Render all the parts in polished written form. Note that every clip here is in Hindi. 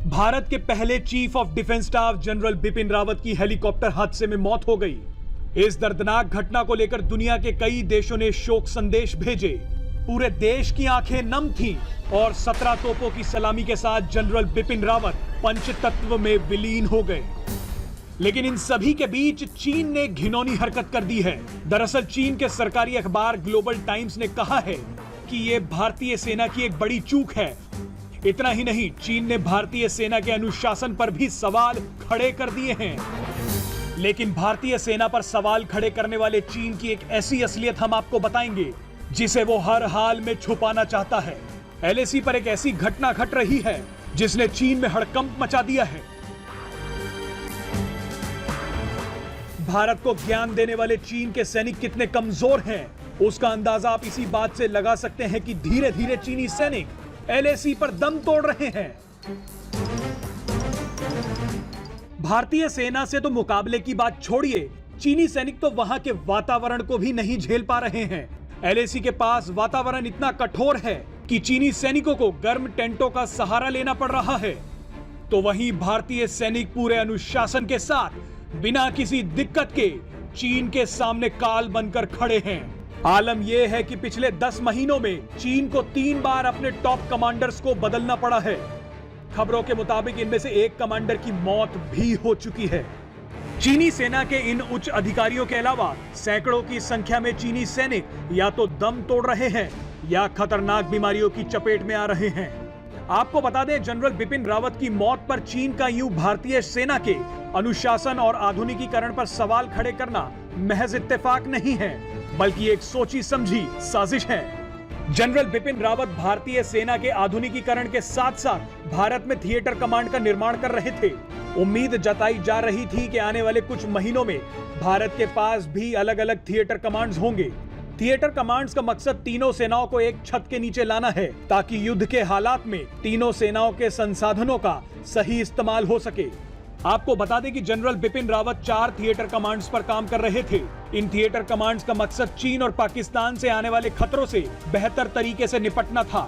भारत के पहले chief of defence staff general Bipin Rawat की हेलीकॉप्टर हादसे में मौत हो गई। इस दर्दनाक घटना को लेकर दुनिया के कई देशों ने शोक संदेश भेजे। पूरे देश की आंखें नम थीं और 17 तोपों की सलामी के साथ जनरल बिपिन रावत पंचतत्व में विलीन हो गए। लेकिन इन सभी के बीच चीन ने घिनौनी हरकत कर दी है। दरअसल चीन के सरकारी अखबार ग्लोबल टाइम्स ने कहा है कि यह भारतीय सेना की एक बड़ी चूक है। इतना ही नहीं, चीन ने भारतीय सेना के अनुशासन पर भी सवाल खड़े कर दिए हैं। लेकिन भारतीय सेना पर सवाल खड़े करने वाले चीन की एक ऐसी असलियत हम आपको बताएंगे जिसे वो हर हाल में छुपाना चाहता है। एलएसी पर एक ऐसी घटना घट रही है जिसने चीन में हड़कंप मचा दिया है। भारत को ज्ञान देने वाले चीन के सैनिक कितने कमजोर हैं, उसका अंदाजा आप इसी बात से लगा सकते हैं कि धीरे धीरे चीनी सैनिक एलएसी पर दम तोड़ रहे हैं। भारतीय सेना से तो मुकाबले की बात छोड़िए, चीनी सैनिक तो वहां के वातावरण को भी नहीं झेल पा रहे हैं। एलएसी के पास वातावरण इतना कठोर है कि चीनी सैनिकों को गर्म टेंटों का सहारा लेना पड़ रहा है। तो वहीं भारतीय सैनिक पूरे अनुशासन के साथ बिना किसी दिक्कत के चीन के सामने काल बनकर खड़े हैं। आलम यह है कि पिछले 10 महीनों में चीन को 3 बार अपने टॉप कमांडर्स को बदलना पड़ा है। खबरों के मुताबिक इनमें से एक कमांडर की मौत भी हो चुकी है। चीनी सेना के इन उच्च अधिकारियों के अलावा सैकड़ों की संख्या में चीनी सैनिक या तो दम तोड़ रहे हैं या खतरनाक बीमारियों की चपेट में आ रहे हैं। आपको बता दें, जनरल बिपिन रावत की मौत पर चीन का यूं भारतीय सेना के अनुशासन और आधुनिकीकरण पर सवाल खड़े करना महज इत्तेफाक नहीं है, बल्कि एक सोची समझी साजिश है। जनरल बिपिन रावत भारतीय सेना के आधुनिकीकरण के साथ साथ भारत में थिएटर कमांड का निर्माण कर रहे थे। उम्मीद जताई जा रही थी कि आने वाले कुछ महीनों में भारत के पास भी अलग अलग थिएटर कमांड्स होंगे। थिएटर कमांड्स का मकसद तीनों सेनाओं को एक छत के नीचे लाना है ताकि युद्ध के हालात में तीनों सेनाओं के संसाधनों का सही इस्तेमाल हो सके। आपको बता दें कि general Bipin Rawat 4 theatre commands पर काम कर रहे थे। इन थिएटर कमांड्स का मकसद चीन और पाकिस्तान से आने वाले खतरों से बेहतर तरीके से निपटना था।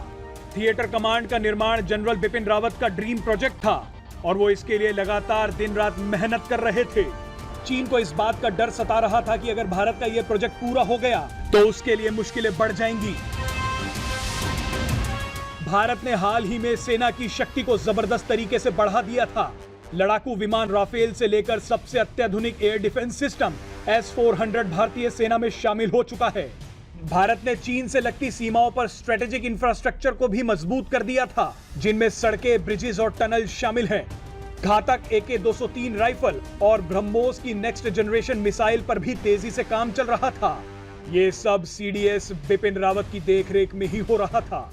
थिएटर कमांड का निर्माण जनरल बिपिन रावत का ड्रीम प्रोजेक्ट था और वो इसके लिए लगातार दिन रात मेहनत कर रहे थे। चीन को इस बात का डर सता रहा था कि अगर भारत का यह प्रोजेक्ट पूरा हो गया तो उसके लिए मुश्किलें बढ़ जाएंगी। भारत ने हाल ही में सेना की शक्ति को जबरदस्त तरीके से बढ़ा दिया था। लड़ाकू विमान राफेल से लेकर सबसे अत्याधुनिक एयर डिफेंस सिस्टम S-400 भारतीय सेना में शामिल हो चुका है। भारत ने चीन से लगती सीमाओं पर स्ट्रेटेजिक इंफ्रास्ट्रक्चर को भी मजबूत कर दिया था, जिनमें सड़कें, ब्रिजेस और टनल शामिल हैं। घातक AK-203 राइफल और ब्रह्मोस की नेक्स्ट जनरेशन मिसाइल पर भी तेजी से काम चल रहा था। ये सब CDS बिपिन रावत की देखरेख में ही हो रहा था।